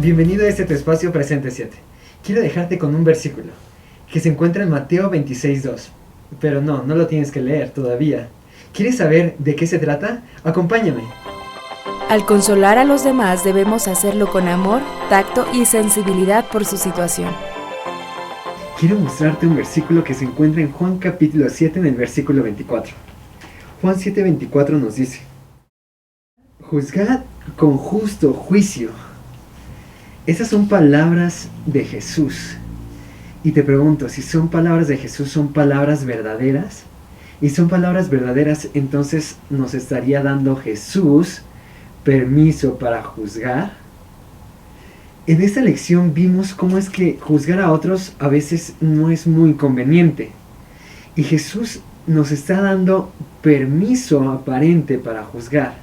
Bienvenido a este tu espacio Presente 7. Quiero dejarte con un versículo que se encuentra en Mateo 26:2. Pero no lo tienes que leer todavía. ¿Quieres saber de qué se trata? Acompáñame. Al consolar a los demás debemos hacerlo con amor, tacto y sensibilidad por su situación. Quiero mostrarte un versículo que se encuentra en Juan capítulo 7 en el versículo 24. Juan 7:24 nos dice: Juzgad con justo juicio. Esas son palabras de Jesús. Y te pregunto, si son palabras de Jesús, ¿son palabras verdaderas? Y son palabras verdaderas, entonces nos estaría dando Jesús permiso para juzgar. En esta lección vimos cómo es que juzgar a otros a veces no es muy conveniente. Y Jesús nos está dando permiso aparente para juzgar.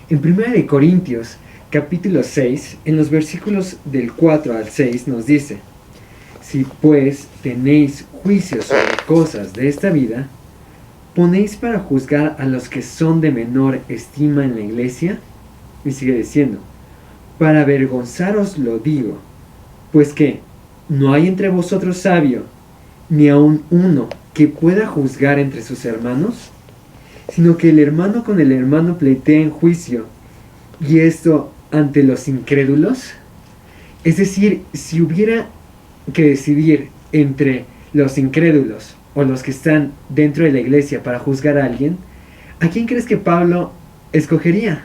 En 1 Corintios capítulo 6, en los versículos del 4 al 6 nos dice: Si pues tenéis juicios sobre cosas de esta vida, ¿ponéis para juzgar a los que son de menor estima en la iglesia? Y sigue diciendo: Para avergonzaros lo digo, pues que no hay entre vosotros sabio, ni aun uno que pueda juzgar entre sus hermanos, sino que el hermano con el hermano pleitea en juicio, y esto ante los incrédulos. Es decir, si hubiera que decidir entre los incrédulos o los que están dentro de la iglesia para juzgar a alguien, ¿a quién crees que Pablo escogería?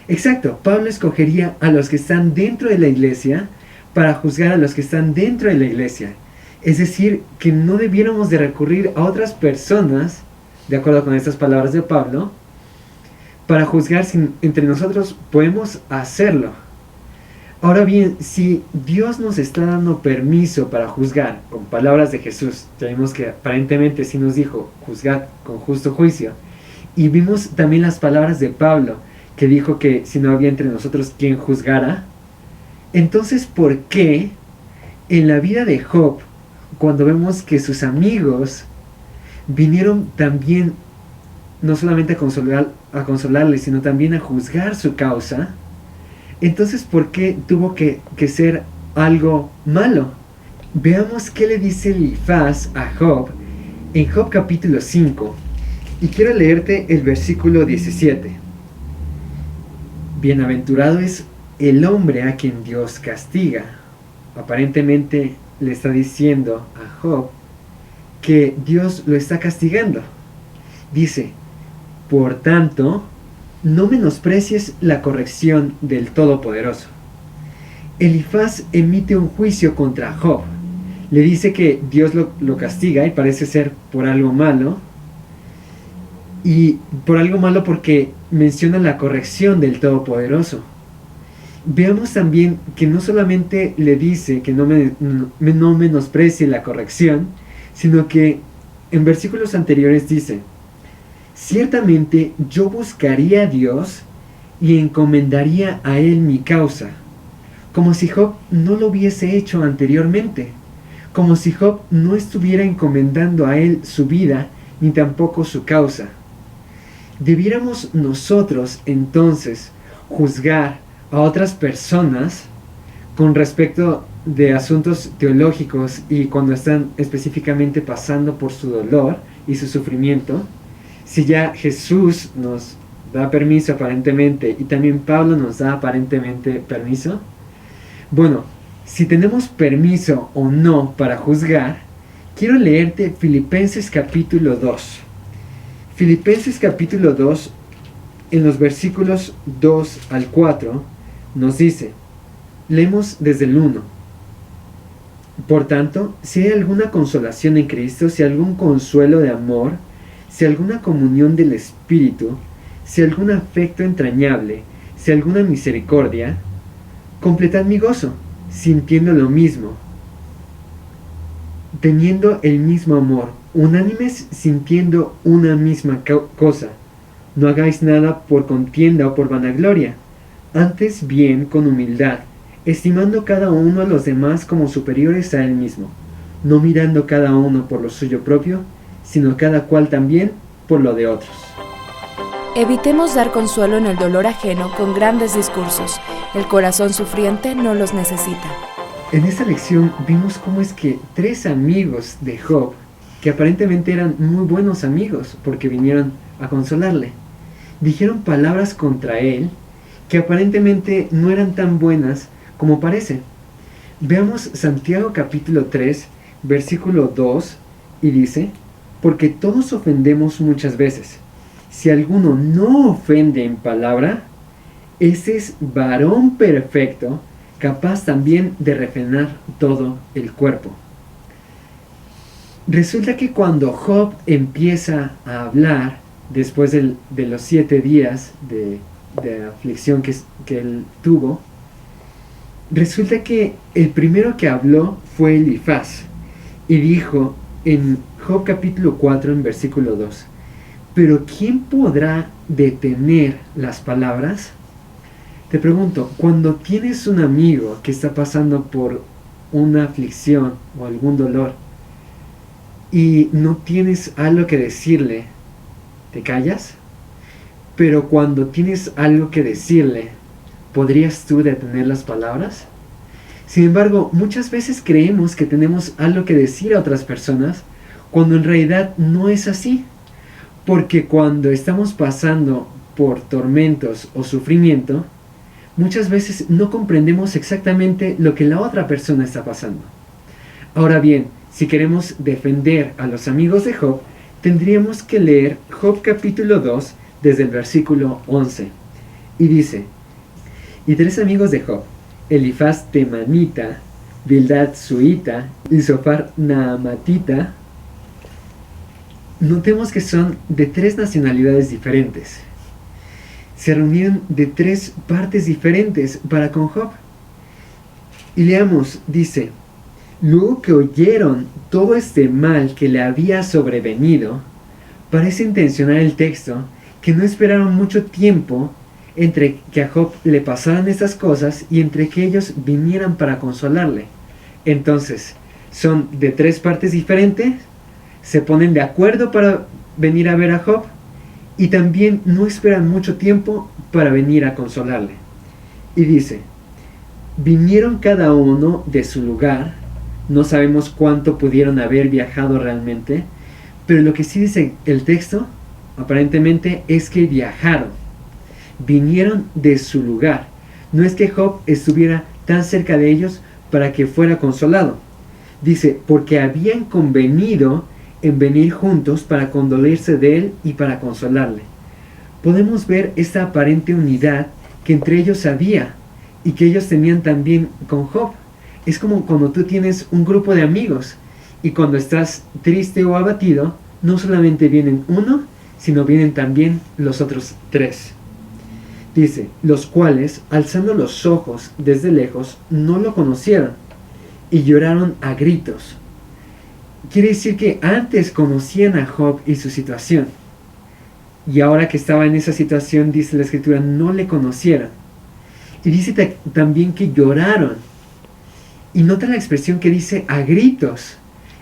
Exacto, Pablo escogería a los que están dentro de la iglesia para juzgar a los que están dentro de la iglesia. Es decir, que no debiéramos de recurrir a otras personas, de acuerdo con estas palabras de Pablo, para juzgar si entre nosotros podemos hacerlo. Ahora bien, si Dios nos está dando permiso para juzgar, con palabras de Jesús, ya vimos que aparentemente sí nos dijo, juzgad con justo juicio, y vimos también las palabras de Pablo, que dijo que si no había entre nosotros quien juzgara, entonces ¿por qué en la vida de Job, cuando vemos que sus amigos vinieron también no solamente a consolarle, sino también a juzgar su causa, entonces ¿por qué tuvo que ser algo malo? Veamos qué le dice Elifaz a Job en Job capítulo 5, y quiero leerte el versículo 17. Bienaventurado es el hombre a quien Dios castiga. Aparentemente le está diciendo a Job que Dios lo está castigando. Dice: Por tanto, no menosprecies la corrección del Todopoderoso. Elifaz emite un juicio contra Job. Le dice que Dios lo castiga, y parece ser por algo malo. Y por algo malo porque menciona la corrección del Todopoderoso. Veamos también que no solamente le dice que no menosprecie la corrección, sino que en versículos anteriores dice: Ciertamente yo buscaría a Dios y encomendaría a Él mi causa, como si Job no lo hubiese hecho anteriormente, como si Job no estuviera encomendando a Él su vida ni tampoco su causa. ¿Debiéramos nosotros entonces juzgar a otras personas con respecto de asuntos teológicos y cuando están específicamente pasando por su dolor y su sufrimiento? Si ya Jesús nos da permiso aparentemente y también Pablo nos da aparentemente permiso. Bueno, si tenemos permiso o no para juzgar, quiero leerte Filipenses capítulo 2. Filipenses capítulo 2, en los versículos 2 al 4, nos dice, leemos desde el 1. Por tanto, si hay alguna consolación en Cristo, si algún consuelo de amor, si alguna comunión del Espíritu, si algún afecto entrañable, si alguna misericordia, completad mi gozo, sintiendo lo mismo, teniendo el mismo amor, unánimes, sintiendo una misma cosa. No hagáis nada por contienda o por vanagloria, antes bien con humildad, estimando cada uno a los demás como superiores a él mismo, no mirando cada uno por lo suyo propio, sino cada cual también por lo de otros. Evitemos dar consuelo en el dolor ajeno con grandes discursos. El corazón sufriente no los necesita. En esta lección vimos cómo es que 3 amigos de Job, que aparentemente eran muy buenos amigos porque vinieron a consolarle, dijeron palabras contra él que aparentemente no eran tan buenas como parece. Veamos Santiago capítulo 3, versículo 2, y dice: porque todos ofendemos muchas veces. Si alguno no ofende en palabra, ese es varón perfecto, capaz también de refrenar todo el cuerpo. Resulta que cuando Job empieza a hablar, después de los 7 días de aflicción que él tuvo, resulta que el primero que habló fue Elifaz, y dijo en Job capítulo 4, en versículo 2, pero ¿quién podrá detener las palabras? Te pregunto, cuando tienes un amigo que está pasando por una aflicción o algún dolor y no tienes algo que decirle, ¿te callas? Pero cuando tienes algo que decirle, ¿podrías tú detener las palabras? Sin embargo, muchas veces creemos que tenemos algo que decir a otras personas, cuando en realidad no es así. Porque cuando estamos pasando por tormentos o sufrimiento, muchas veces no comprendemos exactamente lo que la otra persona está pasando. Ahora bien, si queremos defender a los amigos de Job, tendríamos que leer Job capítulo 2 desde el versículo 11. Y dice: y 3 amigos de Job, Elifaz temanita, Bildad suita y Zofar naamatita, notemos que son de 3 nacionalidades diferentes. Se reunieron de 3 partes diferentes para con Job. Y leamos, dice: luego que oyeron todo este mal que le había sobrevenido, parece intencionar el texto que no esperaron mucho tiempo entre que a Job le pasaran estas cosas y entre que ellos vinieran para consolarle. Entonces, son de 3 partes diferentes, se ponen de acuerdo para venir a ver a Job y también no esperan mucho tiempo para venir a consolarle. Y dice: vinieron cada uno de su lugar, no sabemos cuánto pudieron haber viajado realmente, pero lo que sí dice el texto, aparentemente, es que viajaron. Vinieron de su lugar. No es que Job estuviera tan cerca de ellos para que fuera consolado. Dice, porque habían convenido en venir juntos para condolerse de él y para consolarle. Podemos ver esta aparente unidad que entre ellos había y que ellos tenían también con Job. Es como cuando tú tienes un grupo de amigos y cuando estás triste o abatido, no solamente vienen uno, sino vienen también los otros 3. Dice, los cuales, alzando los ojos desde lejos, no lo conocieron y lloraron a gritos. Quiere decir que antes conocían a Job y su situación. Y ahora que estaba en esa situación, dice la escritura, no le conocieron. Y dice también que lloraron. Y nota la expresión que dice a gritos.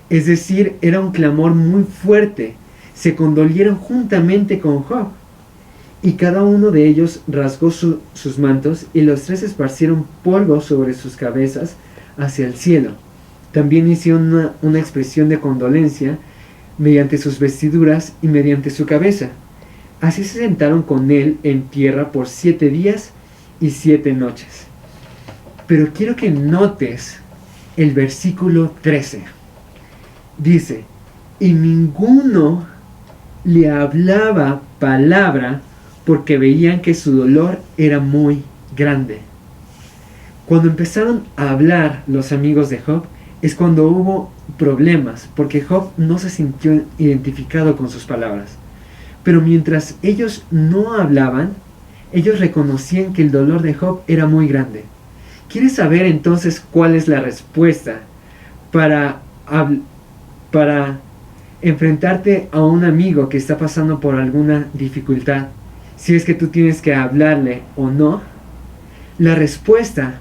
Es decir, era un clamor muy fuerte. Se condolieron juntamente con Job. Y cada uno de ellos rasgó sus mantos y los 3 esparcieron polvo sobre sus cabezas hacia el cielo. También hicieron una expresión de condolencia mediante sus vestiduras y mediante su cabeza. Así se sentaron con él en tierra por 7 días y 7 noches. Pero quiero que notes el versículo 13. Dice, y ninguno le hablaba palabra porque veían que su dolor era muy grande. Cuando empezaron a hablar los amigos de Job, es cuando hubo problemas, porque Job no se sintió identificado con sus palabras. Pero mientras ellos no hablaban, ellos reconocían que el dolor de Job era muy grande. ¿Quieres saber entonces cuál es la respuesta para enfrentarte a un amigo que está pasando por alguna dificultad? Si es que tú tienes que hablarle o no, la respuesta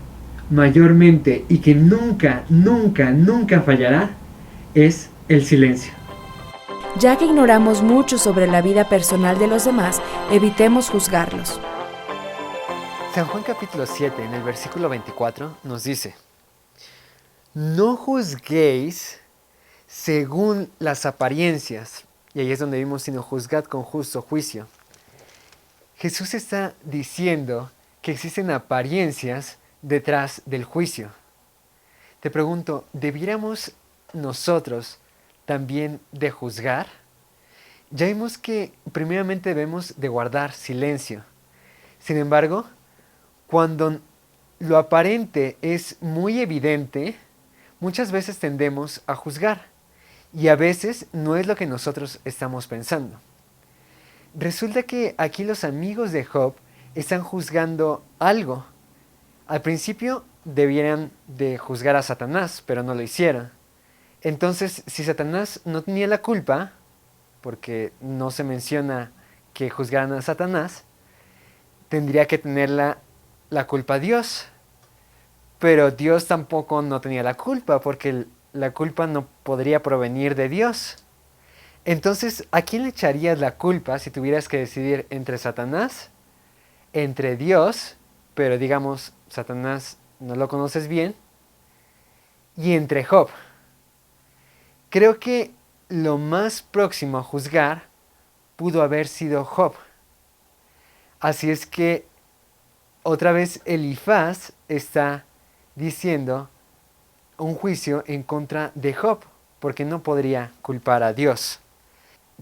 mayormente y que nunca fallará es el silencio. Ya que ignoramos mucho sobre la vida personal de los demás, evitemos juzgarlos. San Juan capítulo 7, en el versículo 24, nos dice: no juzguéis según las apariencias. Y ahí es donde vimos, sino juzgad con justo juicio. Jesús está diciendo que existen apariencias detrás del juicio. Te pregunto, ¿debiéramos nosotros también de juzgar? Ya vimos que primeramente debemos de guardar silencio. Sin embargo, cuando lo aparente es muy evidente, muchas veces tendemos a juzgar. Y a veces no es lo que nosotros estamos pensando. Resulta que aquí los amigos de Job están juzgando algo. Al principio debieran de juzgar a Satanás, pero no lo hicieron. Entonces, si Satanás no tenía la culpa, porque no se menciona que juzgaran a Satanás, tendría que tener la culpa Dios. Pero Dios tampoco no tenía la culpa, porque la culpa no podría provenir de Dios. Entonces, ¿a quién le echarías la culpa si tuvieras que decidir entre Satanás, entre Dios, pero digamos, Satanás no lo conoces bien, y entre Job? Creo que lo más próximo a juzgar pudo haber sido Job. Así es que otra vez Elifaz está diciendo un juicio en contra de Job, porque no podría culpar a Dios.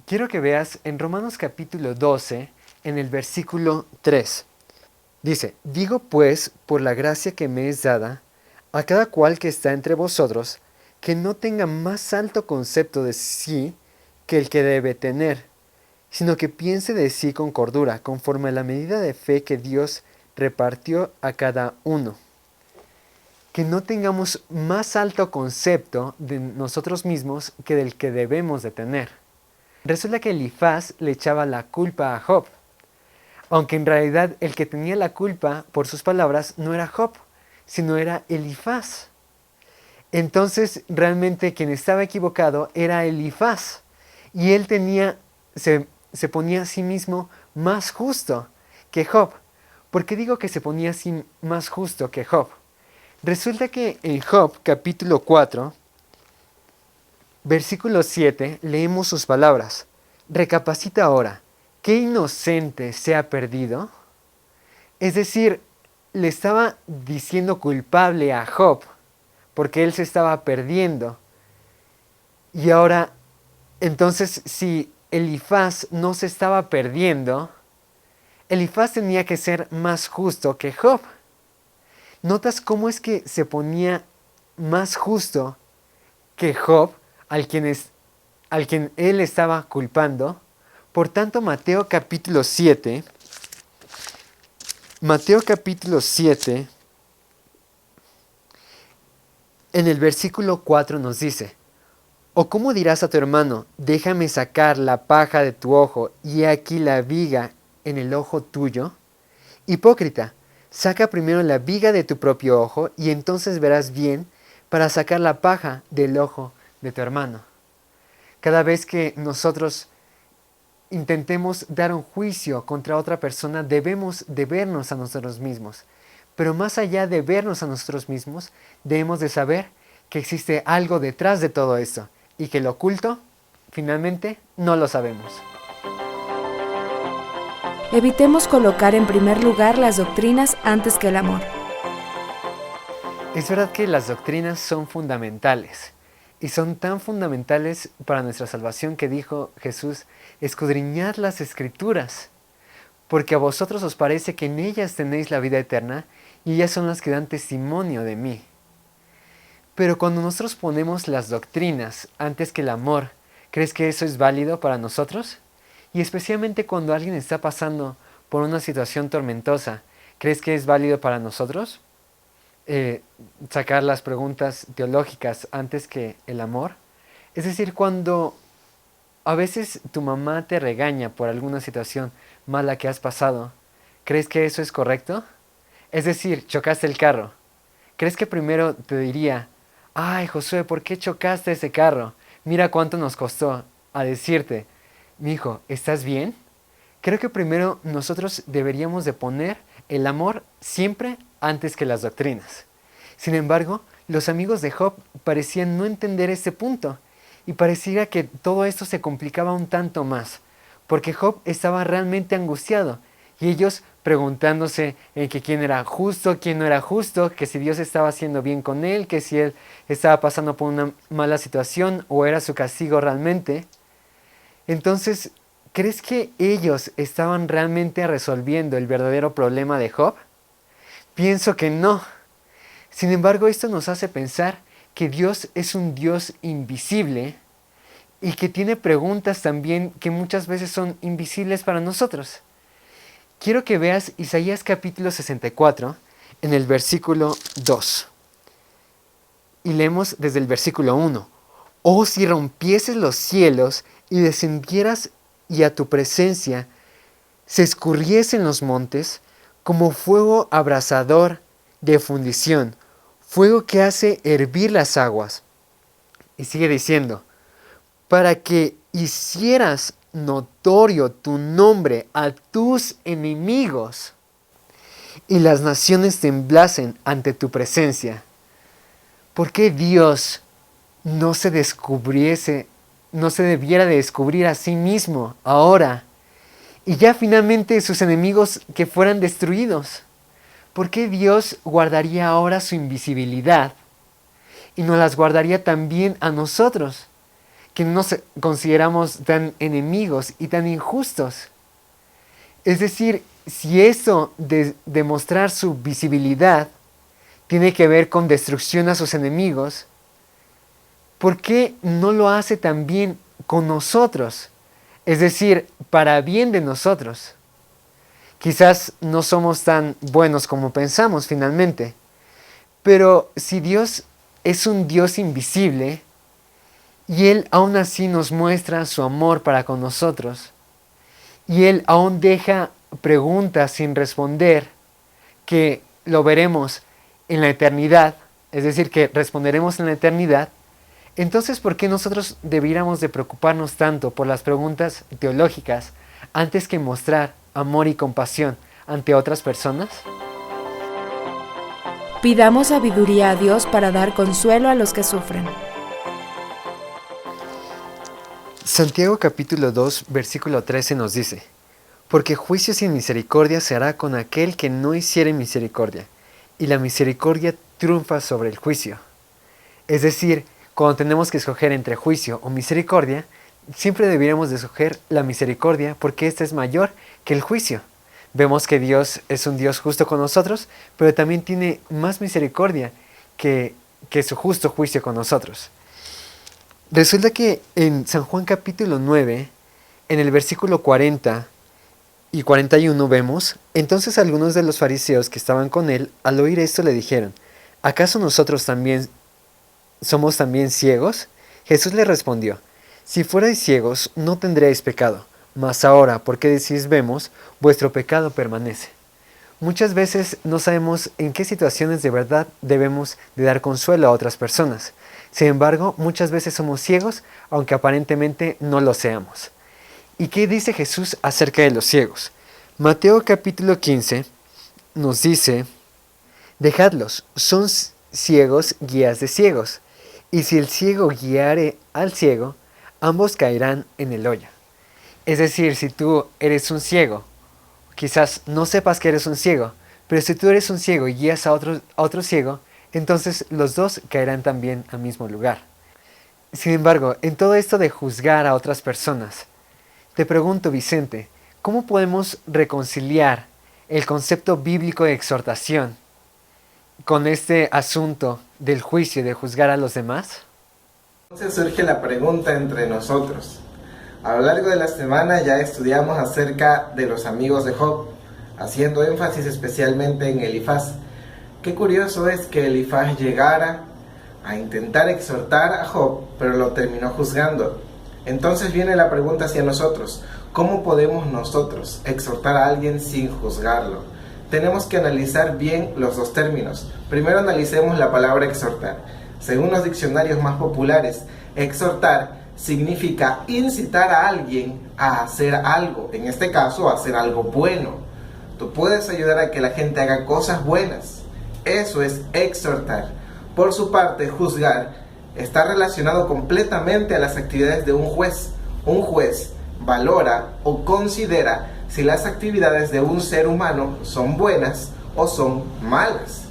Quiero que veas en Romanos capítulo 12, en el versículo 3. Dice: digo pues, por la gracia que me es dada, a cada cual que está entre vosotros, que no tenga más alto concepto de sí que el que debe tener, sino que piense de sí con cordura, conforme a la medida de fe que Dios repartió a cada uno. Que no tengamos más alto concepto de nosotros mismos que del que debemos de tener. Resulta que Elifaz le echaba la culpa a Job, aunque en realidad el que tenía la culpa por sus palabras no era Job, sino era Elifaz. Entonces realmente quien estaba equivocado era Elifaz, y él se ponía a sí mismo más justo que Job. ¿Por qué digo que se ponía a sí más justo que Job? Resulta que en Job capítulo 4, versículo 7, leemos sus palabras: recapacita ahora, ¿qué inocente se ha perdido? Es decir, le estaba diciendo culpable a Job, porque él se estaba perdiendo. Y ahora, entonces, si Elifaz no se estaba perdiendo, Elifaz tenía que ser más justo que Job. ¿Notas cómo es que se ponía más justo que Job, al quien él estaba culpando? Por tanto, Mateo capítulo 7, en el versículo 4 nos dice: ¿o cómo dirás a tu hermano, déjame sacar la paja de tu ojo y he aquí la viga en el ojo tuyo? Hipócrita, saca primero la viga de tu propio ojo y entonces verás bien para sacar la paja del ojo de tu hermano. Cada vez que nosotros intentemos dar un juicio contra otra persona, debemos de vernos a nosotros mismos. Pero más allá de vernos a nosotros mismos, debemos de saber que existe algo detrás de todo esto y que lo oculto, finalmente, no lo sabemos. Evitemos colocar en primer lugar las doctrinas antes que el amor. Es verdad que las doctrinas son fundamentales. Y son tan fundamentales para nuestra salvación que dijo Jesús: escudriñad las Escrituras, porque a vosotros os parece que en ellas tenéis la vida eterna, y ellas son las que dan testimonio de mí. Pero cuando nosotros ponemos las doctrinas antes que el amor, ¿crees que eso es válido para nosotros? Y especialmente cuando alguien está pasando por una situación tormentosa, ¿crees que es válido para nosotros sacar las preguntas teológicas antes que el amor? Es decir, cuando a veces tu mamá te regaña por alguna situación mala que has pasado, ¿crees que eso es correcto? Es decir, chocaste el carro. ¿Crees que primero te diría: ay, Josué, ¿por qué chocaste ese carro? Mira cuánto nos costó. a decirte, mi hijo, ¿estás bien? Creo que primero nosotros deberíamos de poner el amor siempre antes que las doctrinas. Sin embargo, los amigos de Job parecían no entender este punto y pareciera que todo esto se complicaba un tanto más, porque Job estaba realmente angustiado y ellos preguntándose en que quién era justo, quién no era justo, que si Dios estaba haciendo bien con él, que si él estaba pasando por una mala situación o era su castigo realmente. Entonces, ¿crees que ellos estaban realmente resolviendo el verdadero problema de Job? Pienso que no. Sin embargo, esto nos hace pensar que Dios es un Dios invisible y que tiene preguntas también que muchas veces son invisibles para nosotros. Quiero que veas Isaías capítulo 64 en el versículo 2. Y leemos desde el versículo 1. Oh, si rompieses los cielos y descendieras y a tu presencia se escurriesen los montes como fuego abrasador de fundición, fuego que hace hervir las aguas. Y sigue diciendo, para que hicieras notorio tu nombre a tus enemigos y las naciones temblasen ante tu presencia. ¿Por qué Dios no se debiera de descubrir a sí mismo ahora y ya finalmente sus enemigos que fueran destruidos? ¿Por qué Dios guardaría ahora su invisibilidad y nos las guardaría también a nosotros, que nos consideramos tan enemigos y tan injustos? Es decir, si esto de demostrar su visibilidad tiene que ver con destrucción a sus enemigos, ¿por qué no lo hace también con nosotros? Es decir, para bien de nosotros. Quizás no somos tan buenos como pensamos finalmente, pero si Dios es un Dios invisible y Él aún así nos muestra su amor para con nosotros y Él aún deja preguntas sin responder que lo veremos en la eternidad, es decir, que responderemos en la eternidad, entonces ¿por qué nosotros debiéramos de preocuparnos tanto por las preguntas teológicas antes que mostrar amor y compasión ante otras personas? Pidamos sabiduría a Dios para dar consuelo a los que sufren. Santiago capítulo 2, versículo 13 nos dice, porque juicio sin misericordia se hará con aquel que no hiciere misericordia, y la misericordia triunfa sobre el juicio. Es decir, cuando tenemos que escoger entre juicio o misericordia, siempre deberíamos de escoger la misericordia porque esta es mayor que el juicio. Vemos que Dios es un Dios justo con nosotros, pero también tiene más misericordia que su justo juicio con nosotros. Resulta que en San Juan capítulo 9, en el versículo 40 y 41 vemos, entonces algunos de los fariseos que estaban con él, al oír esto le dijeron, ¿acaso nosotros también somos también ciegos? Jesús le respondió, si fuerais ciegos no tendríais pecado, mas ahora, porque decís vemos, vuestro pecado permanece. Muchas veces no sabemos en qué situaciones de verdad debemos de dar consuelo a otras personas. Sin embargo, muchas veces somos ciegos, aunque aparentemente no lo seamos. ¿Y qué dice Jesús acerca de los ciegos? Mateo capítulo 15 nos dice, dejadlos, son ciegos guías de ciegos, y si el ciego guiare al ciego, ambos caerán en el hoyo. Es decir, si tú eres un ciego, quizás no sepas que eres un ciego, pero si tú eres un ciego y guías a otro ciego, entonces los dos caerán también al mismo lugar. Sin embargo, en todo esto de juzgar a otras personas, te pregunto, Vicente, ¿cómo podemos reconciliar el concepto bíblico de exhortación con este asunto del juicio, de juzgar a los demás? Entonces surge la pregunta entre nosotros. A lo largo de la semana ya estudiamos acerca de los amigos de Job, haciendo énfasis especialmente en Elifaz. Qué curioso es que Elifaz llegara a intentar exhortar a Job, pero lo terminó juzgando. Entonces viene la pregunta hacia nosotros, ¿cómo podemos nosotros exhortar a alguien sin juzgarlo? Tenemos que analizar bien los dos términos. Primero analicemos la palabra exhortar. Según los diccionarios más populares, exhortar significa incitar a alguien a hacer algo, en este caso a hacer algo bueno. Tú puedes ayudar a que la gente haga cosas buenas. Eso es exhortar. Por su parte, juzgar está relacionado completamente a las actividades de un juez. Un juez valora o considera si las actividades de un ser humano son buenas o son malas.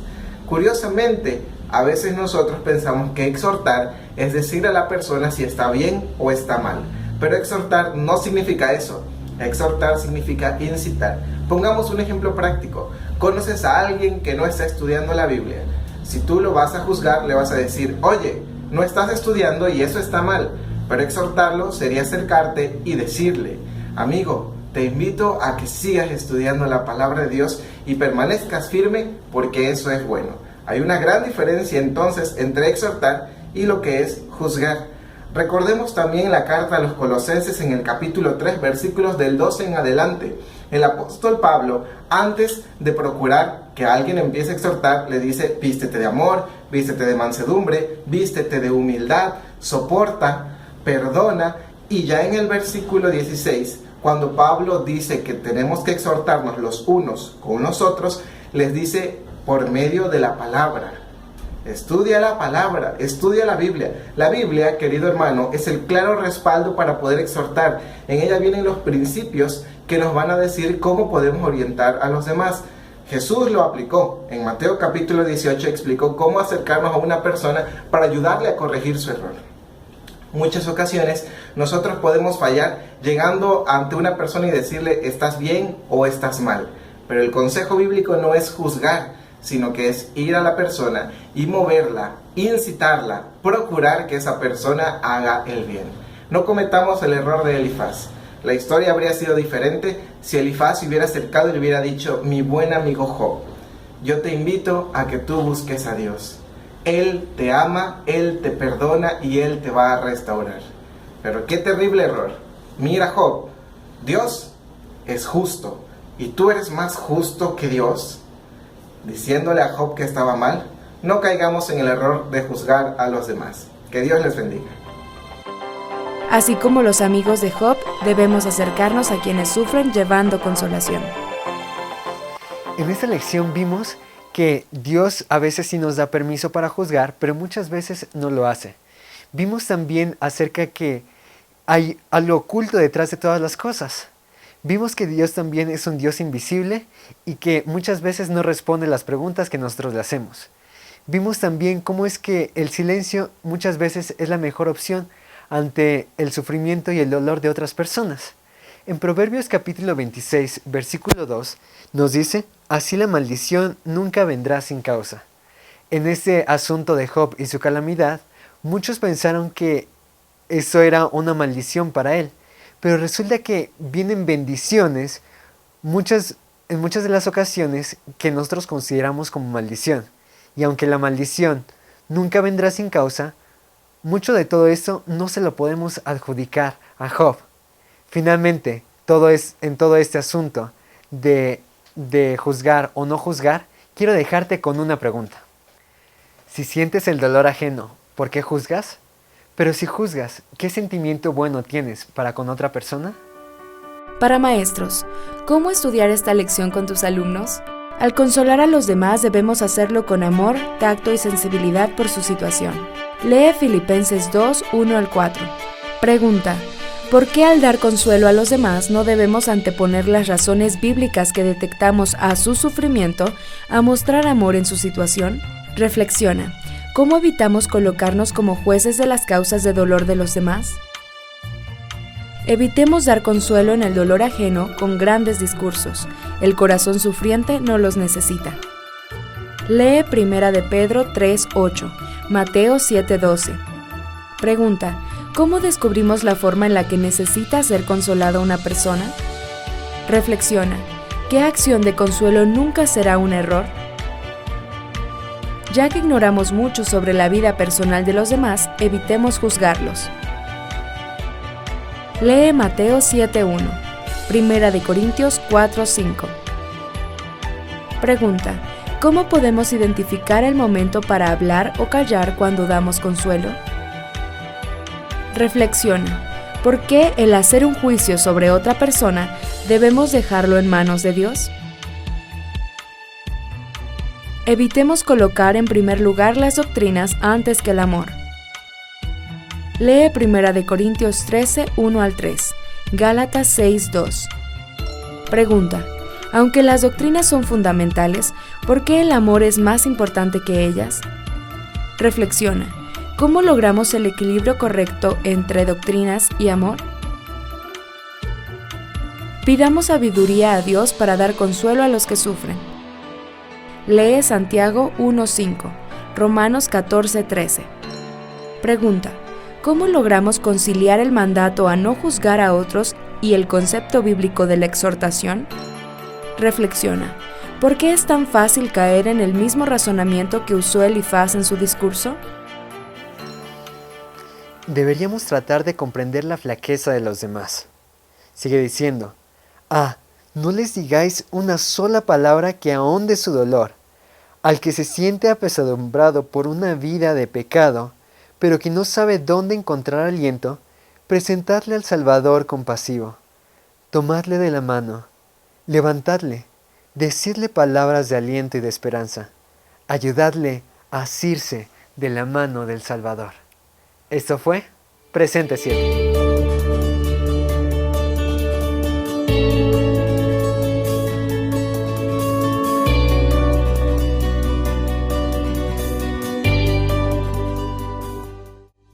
Curiosamente, a veces nosotros pensamos que exhortar es decir a la persona si está bien o está mal, pero exhortar no significa eso. Exhortar significa incitar. Pongamos un ejemplo práctico. Conoces a alguien que no está estudiando la Biblia. Si tú lo vas a juzgar, le vas a decir: oye, no estás estudiando y eso está mal. Pero exhortarlo sería acercarte y decirle: amigo, te invito a que sigas estudiando la palabra de Dios y permanezcas firme, porque eso es bueno. Hay una gran diferencia entonces entre exhortar y lo que es juzgar. Recordemos también la carta a los Colosenses en el capítulo 3, versículos del 12 en adelante. El apóstol Pablo, antes de procurar que alguien empiece a exhortar, le dice: vístete de amor, vístete de mansedumbre, vístete de humildad, soporta, perdona. Y ya en el versículo 16, cuando Pablo dice que tenemos que exhortarnos los unos con los otros, les dice: por medio de la palabra. Estudia la palabra, estudia la Biblia. La Biblia, querido hermano, es el claro respaldo para poder exhortar. En ella vienen los principios que nos van a decir cómo podemos orientar a los demás. Jesús lo aplicó. En Mateo capítulo 18 explicó cómo acercarnos a una persona para ayudarle a corregir su error. Muchas ocasiones nosotros podemos fallar llegando ante una persona y decirle: estás bien o estás mal. Pero el consejo bíblico no es juzgar, sino que es ir a la persona y moverla, incitarla, procurar que esa persona haga el bien. No cometamos el error de Elifaz. La historia habría sido diferente si Elifaz se hubiera acercado y le hubiera dicho: mi buen amigo Job, yo te invito a que tú busques a Dios. Él te ama, Él te perdona y Él te va a restaurar. Pero qué terrible error. Mira, Job, Dios es justo y tú eres más justo que Dios, diciéndole a Job que estaba mal. No caigamos en el error de juzgar a los demás. Que Dios les bendiga. Así como los amigos de Job, debemos acercarnos a quienes sufren llevando consolación. En esta lección vimos que Dios a veces sí nos da permiso para juzgar, pero muchas veces no lo hace. Vimos también acerca que hay algo oculto detrás de todas las cosas. Vimos que Dios también es un Dios invisible y que muchas veces no responde las preguntas que nosotros le hacemos. Vimos también cómo es que el silencio muchas veces es la mejor opción ante el sufrimiento y el dolor de otras personas. En Proverbios capítulo 26, versículo 2, nos dice: así la maldición nunca vendrá sin causa. En este asunto de Job y su calamidad, muchos pensaron que eso era una maldición para él, pero resulta que vienen bendiciones en muchas de las ocasiones que nosotros consideramos como maldición. Y aunque la maldición nunca vendrá sin causa, mucho de todo esto no se lo podemos adjudicar a Job. Finalmente, en todo este asunto de juzgar o no juzgar, quiero dejarte con una pregunta. Si sientes el dolor ajeno, ¿por qué juzgas? Pero si juzgas, ¿qué sentimiento bueno tienes para con otra persona? Para maestros, ¿cómo estudiar esta lección con tus alumnos? Al consolar a los demás debemos hacerlo con amor, tacto y sensibilidad por su situación. Lee Filipenses 2, 1 al 4. Pregunta: ¿por qué al dar consuelo a los demás no debemos anteponer las razones bíblicas que detectamos a su sufrimiento a mostrar amor en su situación? Reflexiona: ¿cómo evitamos colocarnos como jueces de las causas de dolor de los demás? Evitemos dar consuelo en el dolor ajeno con grandes discursos. El corazón sufriente no los necesita. Lee 1 de Pedro 3:8, Mateo 7:12. Pregunta: ¿cómo descubrimos la forma en la que necesita ser consolada una persona? Reflexiona: ¿qué acción de consuelo nunca será un error? Ya que ignoramos mucho sobre la vida personal de los demás, evitemos juzgarlos. Lee Mateo 7:1, 1 de Corintios 4:5. Pregunta: ¿cómo podemos identificar el momento para hablar o callar cuando damos consuelo? Reflexiona. ¿Por qué el hacer un juicio sobre otra persona debemos dejarlo en manos de Dios? Evitemos colocar en primer lugar las doctrinas antes que el amor. Lee 1 Corintios 13, 1 al 3, Gálatas 6, 2. Pregunta: aunque las doctrinas son fundamentales, ¿por qué el amor es más importante que ellas? Reflexiona. ¿Cómo logramos el equilibrio correcto entre doctrinas y amor? Pidamos sabiduría a Dios para dar consuelo a los que sufren. Lee Santiago 1:5, Romanos 14:13. Pregunta: ¿cómo logramos conciliar el mandato a no juzgar a otros y el concepto bíblico de la exhortación? Reflexiona. ¿Por qué es tan fácil caer en el mismo razonamiento que usó Elifaz en su discurso? Deberíamos tratar de comprender la flaqueza de los demás. Sigue diciendo: no les digáis una sola palabra que ahonde su dolor. Al que se siente apesadumbrado por una vida de pecado, pero que no sabe dónde encontrar aliento, presentadle al Salvador compasivo. Tomadle de la mano, levantadle, decidle palabras de aliento y de esperanza. Ayudadle a asirse de la mano del Salvador. Esto fue Presente 7.